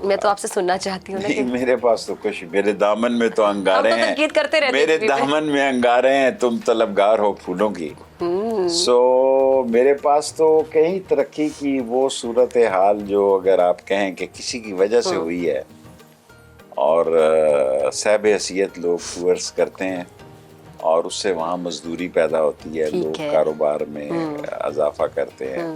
मैं तो आपसे सुनना चाहती हूँ नहीं, मेरे पास तो कुछ, मेरे दामन में तो अंगारे हम तो हैं, तनकीद करते रहते मेरे हैं दामन में अंगारे हैं, तुम तलबगार हो फूलों की। सो मेरे पास तो कहीं तरक्की की वो सूरत हाल जो अगर आप कहें कि किसी की वजह से हुई है और साहब हैसियत लोग टूर्स करते हैं और उससे वहाँ मजदूरी पैदा होती है, लोग कारोबार में इजाफा करते हैं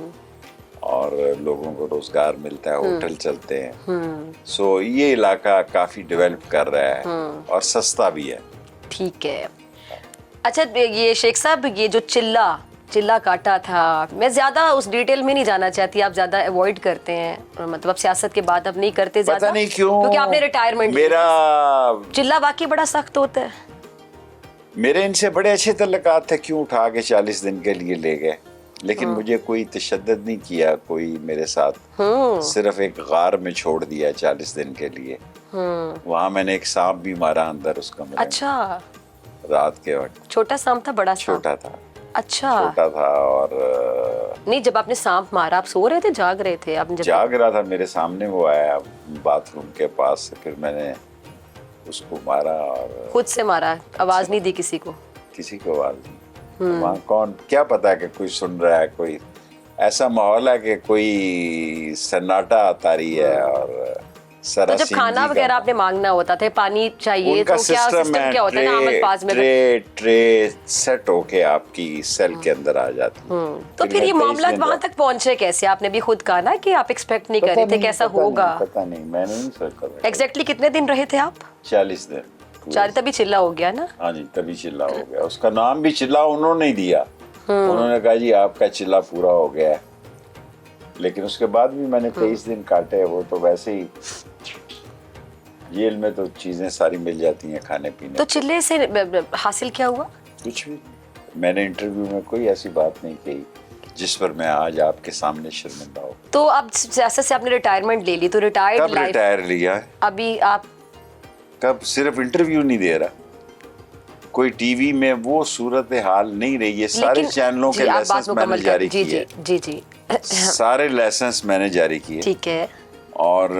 और लोगों को रोजगार मिलता है, होटल चलते हैं। सो ये इलाका काफी डेवलप कर रहा है और सस्ता भी है। ठीक है। अच्छा, ये शेख साहब, ये जो चिल्ला काटा था, मैं ज्यादा उस डिटेल में नहीं जाना चाहती, आप ज्यादा अवॉइड करते हैं, मतलब अब सियासत के बाद अब नहीं करते ज्यादा, पता नहीं क्यों, क्योंकि आपने रिटायरमेंट मेरा चिल्ला वाकई बड़ा सख्त होता है। मेरे इनसे बड़े अच्छे तल्लुकात थे, क्यों उठा के 40 दिन के लिए ले गए, लेकिन मुझे कोई तशद्दुद नहीं किया कोई मेरे साथ, सिर्फ एक गार में छोड़ दिया 40 दिन के लिए। वहाँ मैंने एक सांप भी मारा अंदर उसका। अच्छा, रात के वक्त। छोटा सांप था, बड़ा सांप? छोटा था। अच्छा, छोटा था। और नहीं, जब आपने सांप मारा आप सो रहे थे, जाग रहे थे? आपने जाग रहा था, मेरे सामने वो आया बाथरूम के पास, फिर मैंने उसको मारा। और खुद से मारा? आवाज नहीं दी किसी को? किसी को आवाज नहीं। वहाँ कौन, क्या पता है कि कोई सुन रहा है, कोई ऐसा माहौल है कि कोई सन्नाटा तारी है। और तो जब खाना वगैरह आपने मांगना होता था, पानी चाहिए, तो क्या सिस्टम क्या होता है ना, आमद पास में ट्रे सेट होके आपकी सेल के अंदर आ जाती है। तो फिर ये मामला वहां तक पहुंचे कैसे? आपने भी खुद कहा ना कि आप एक्सपेक्ट नहीं कर रहे थे कैसा होगा। पता नहीं, मैंने नहीं सोचा। एग्जैक्टली कितने दिन रहे थे आप? 40 दिन। तभी चिल्ला हो गया ना? हाँ जी, तभी चिल्ला हो गया। उसका नाम भी चिल्ला उन्होंने ही दिया। उन्होंने कहा जी आपका चिल्ला पूरा हो गया है, लेकिन उसके बाद भी मैंने 23 दिन काटे। वो तो वैसे ही, जेल में तो चीजें सारी मिल जाती हैं खाने पीने। तो चिल्ले से हासिल क्या हुआ? कुछ भी। मैंने इंटरव्यू में कोई ऐसी बात नहीं कही जिस पर मैं आज आपके सामने शर्मिंदा हूँ। तो अब सियासत से आपने रिटायरमेंट ले ली, तो रिटायर्ड कब रिटायर लिया है? अभी आप कब? सिर्फ इंटरव्यू नहीं दे रहा, कोई टीवी में वो सूरत हाल नहीं रही है। सारे चैनलों के लाइसेंस मैंने जारी किए। जी सारे लाइसेंस मैंने जारी किए। ठीक है। और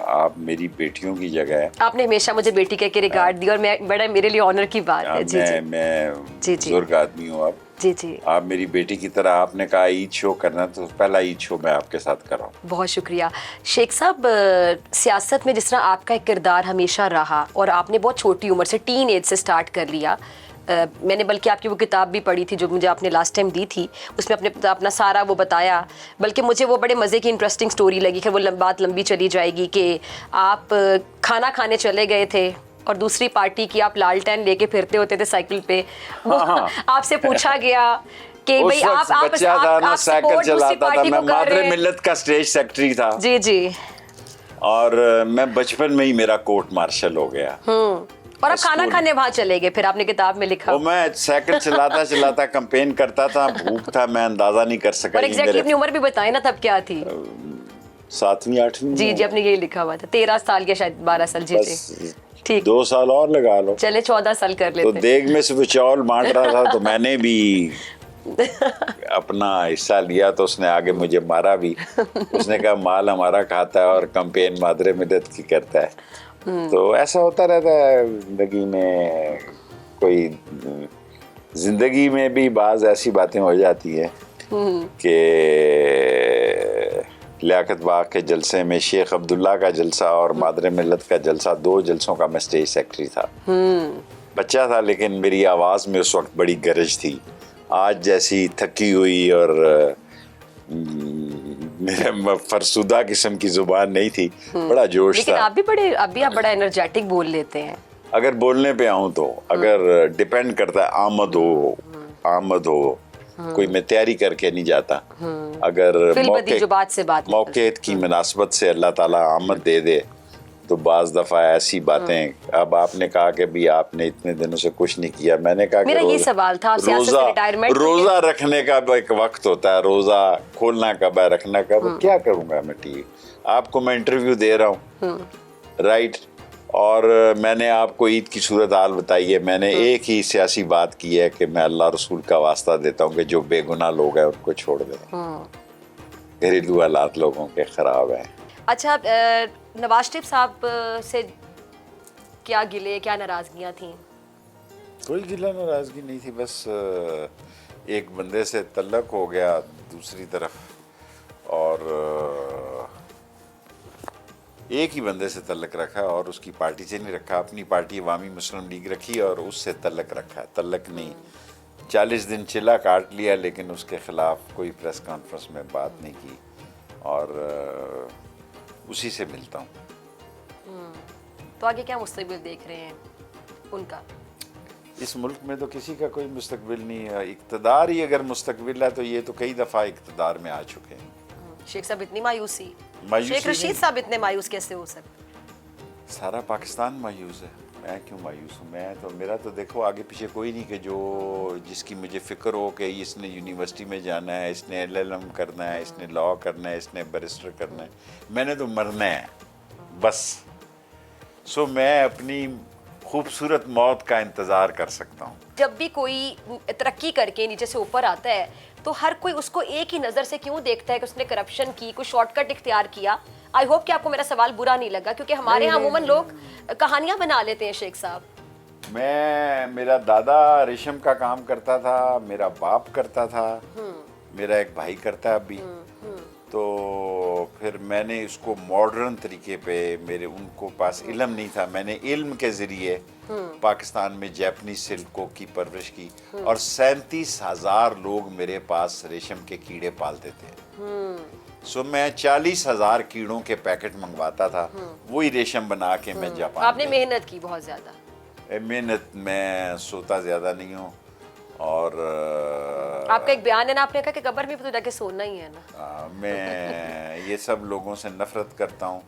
आप मेरी बेटियों की जगह है। आपने हमेशा मुझे बेटी कह के रिगार्ड दी और मैं बड़ा, मेरे लिए ऑनर की बात है। मैं बुजुर्ग आदमी हूँ अब। जी। आप मेरी बेटी की तरह, आपने कहा ईद शो करना, तो पहला ईद शो मैं आपके साथ कर रहा हूँ। बहुत शुक्रिया शेख साहब। सियासत में जिस तरह आपका एक किरदार हमेशा रहा और आपने बहुत छोटी उम्र से, टीन एज से स्टार्ट कर लिया। मैंने बल्कि आपकी वो किताब भी पढ़ी थी जो मुझे आपने लास्ट टाइम दी थी, उसमें अपना सारा वो बताया। बल्कि मुझे वो बड़े मज़े की इंटरेस्टिंग स्टोरी लगी कि वो बात लंबी चली जाएगी कि आप खाना खाने चले गए थे और दूसरी पार्टी की आप लालटेन लेके फिरते होते थे साइकिल पे। आपसे पूछा गया कि भाई आप बच्चा था ना, साइकिल चलाता था, मैं मादरे मिल्लत का स्टेज सेक्रेटरी था। जी। और मैं बचपन में ही मेरा कोर्ट मार्शल हो गया। और आप खाना खाने वहां चले गए, फिर आपने किताब में लिखा। मैं साइकिल चलाता कैंपेन करता था, भूख था, मैं अंदाजा नहीं कर सका। और एग्जैक्टली अपनी उम्र भी बताए ना, तब क्या थी? 7वीं 8वीं। जी, आपने यही लिखा हुआ था। 13 साल के, शायद 12 साल। जी। ठीक, 2 साल और लगा लो, चले 14 साल कर लेते। तो देग में से वो चावल बांट रहा था, तो मैंने भी अपना हिस्सा लिया। तो उसने आगे मुझे मारा भी। उसने कहा माल हमारा खाता है और कैंपेन मादरे मिल्लत की करता है। तो ऐसा होता रहता है जिंदगी में। जिंदगी में भी बाज ऐसी बातें हो जाती है कि लियाकत बाग के जलसे में शेख अब्दुल्ला का जलसा और मादरे मिल्लत का जलसा, 2 जलसों का मैं स्टेज सेक्रेटरी था। बच्चा था, लेकिन मेरी आवाज़ में उस वक्त बड़ी गरज थी। आज जैसी थकी हुई और मेरे फरसुदा किस्म की जुबान नहीं थी, बड़ा जोश लेकिन था। अभी आप बड़ा एनर्जेटिक बोल लेते हैं। अगर बोलने पे आऊं तो, अगर डिपेंड करता है, आमद हो कोई मैं तैयारी करके नहीं जाता। अगर मौके की मुनासबत से अल्लाह ताला आमद दे दे, तो बाज दफा ऐसी बातें। अब आपने कहा कि भी आपने इतने दिनों से कुछ नहीं किया, मैंने कहा मेरा ये सवाल था, रोजा रखने का एक वक्त होता है, रोजा खोलना कब है, रखना कब, क्या करूंगा मैं? ठीक, आपको मैं इंटरव्यू दे रहा हूँ, राइट, और मैंने आपको ईद की सूरत हाल बताई है। मैंने एक ही सियासी बात की है कि मैं अल्लाह रसूल का वास्ता देता हूँ कि जो बेगुनाह लोग हैं उनको छोड़ दें, घरेलू हालात लोगों के खराब हैं। अच्छा, नवाज शरीफ साहब से क्या गिले, क्या नाराजगियां थी? कोई गिला नाराजगी नहीं थी, बस एक बंदे से तल्लक हो गया दूसरी तरफ, और एक ही बंदे से तल्लक रखा और उसकी पार्टी से नहीं रखा, अपनी पार्टी अवामी मुस्लिम लीग रखी और उससे तल्लक रखा। तल्लक नहीं, 40 दिन चिल्ला काट लिया, लेकिन उसके खिलाफ कोई प्रेस कॉन्फ्रेंस में बात नहीं की, और उसी से मिलता हूँ। तो आगे क्या मुस्तकबिल देख रहे हैं उनका? इस मुल्क में तो किसी का कोई मुस्तकबिल नहीं है, इक़्तिदार ही अगर मुस्तकबिल है तो ये तो कई दफ़ा इक़्तिदार में आ चुके हैं। शेख साहब इतनी मायूसी, मायूसी शेख रशीद नहीं। साहब इतने मायूस कैसे हो सकते? सारा पाकिस्तान मायूस है, मैं क्यों मायूस हूँ? मैं तो, मेरा तो देखो आगे पीछे कोई नहीं कि जो जिसकी मुझे फ़िक्र हो कि इसने यूनिवर्सिटी में जाना है, इसने LLM करना है, इसने लॉ करना है, इसने बैरिस्टर करना है। मैंने तो मरना है बस। सो मैं अपनी खूबसूरत मौत का इंतज़ार कर सकता हूँ। जब भी कोई तरक्की करके नीचे से ऊपर आता है तो हर कोई उसको एक ही नज़र से क्यों देखता है कि उसने करप्शन की, कोई शॉर्टकट इख्तियार किया। आई होप कि आपको मेरा सवाल बुरा नहीं लगा, क्योंकि हमारे यहाँ अमूमन लोग कहानियां बना लेते हैं। शेख साहब, मेरा दादा रेशम का काम करता था, मेरा बाप करता था, मेरा एक भाई करता है अभी। तो फिर मैंने इसको मॉडर्न तरीके पे, मेरे उनको पास इल्म नहीं था, मैंने इल्म के ज़रिए पाकिस्तान में जैपनीज सिल्कों की परवरिश की, और 37,000 लोग मेरे पास रेशम के कीड़े पालते थे। सो मैं 40,000 कीड़ों के पैकेट मंगवाता था, वही रेशम बना के मैं जापान आपने मेहनत की बहुत ज़्यादा। मेहनत, मैं सोता ज़्यादा नहीं हूँ, और आपका एक बयान है ना, आपने कहा कि कब्र में भी तो जाके सोना ही है ना। मैं ये सब लोगों से नफ़रत करता हूँ।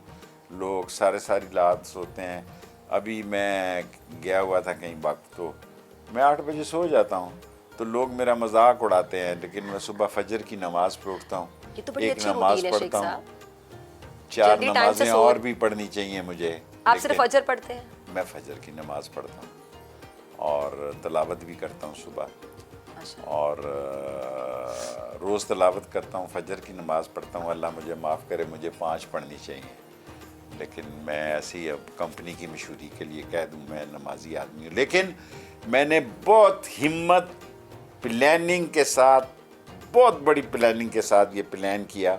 लोग सारी रात सोते हैं। अभी मैं गया हुआ था कहीं वक्त, तो मैं 8 बजे सो जाता हूँ, तो लोग मेरा मजाक उड़ाते हैं, लेकिन मैं सुबह फजर की नमाज पे उठता हूँ, ये तो बड़ी एक अच्छी नमाज रूटीन है शेख पढ़ता हूँ। साहब। 4 जल्दी टाइम से नमाजें सो- और भी पढ़नी चाहिए मुझे। आप सिर्फ लेकिन फजर पढ़ते हैं? मैं फजर की नमाज पढ़ता हूँ और तलावत भी करता हूँ सुबह, और रोज़ तलावत करता हूँ, फजर की नमाज़ पढ़ता हूँ। अल्लाह मुझे माफ़ करे, मुझे 5 पढ़नी चाहिए, लेकिन मैं ऐसी अब कंपनी की मशहूरी के लिए कह दूँ मैं नमाजी आदमी हूँ। लेकिन मैंने बहुत हिम्मत, प्लानिंग के साथ, बहुत बड़ी प्लानिंग के साथ ये प्लान किया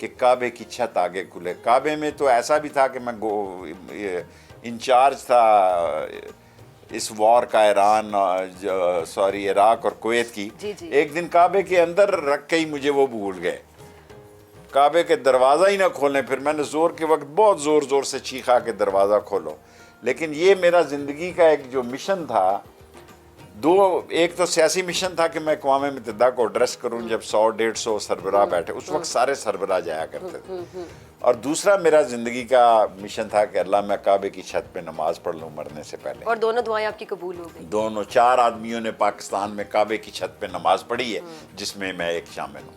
कि काबे की छत आगे खुले। काबे में तो ऐसा भी था कि मैं इंचार्ज था इस वॉर का, इराक और कुवैत की। जी। एक दिन काबे के अंदर रख के ही मुझे वो भूल गए, काबे के दरवाज़ा ही ना खोलें। फिर मैंने ज़ोर के वक्त बहुत ज़ोर से चीखा कि दरवाज़ा खोलो। लेकिन ये मेरा ज़िंदगी का एक जो मिशन था, एक तो सियासी मिशन था कि मैं अक़वाम मुत्तहिदा को एड्रेस करूं जब 100-150 सरबराह बैठे, उस वक्त सारे सरबराह जाया करते थे। और दूसरा मेरा ज़िंदगी का मिशन था कि अल्लाह मैं काबे की छत पे नमाज पढ़ लूँ मरने से पहले। और दोनों दुआएं आपकी कबूल हो गई। दोनों 4 आदमियों ने पाकिस्तान में काबे की छत पे नमाज पढ़ी है, जिसमें मैं एक शामिल हूँ।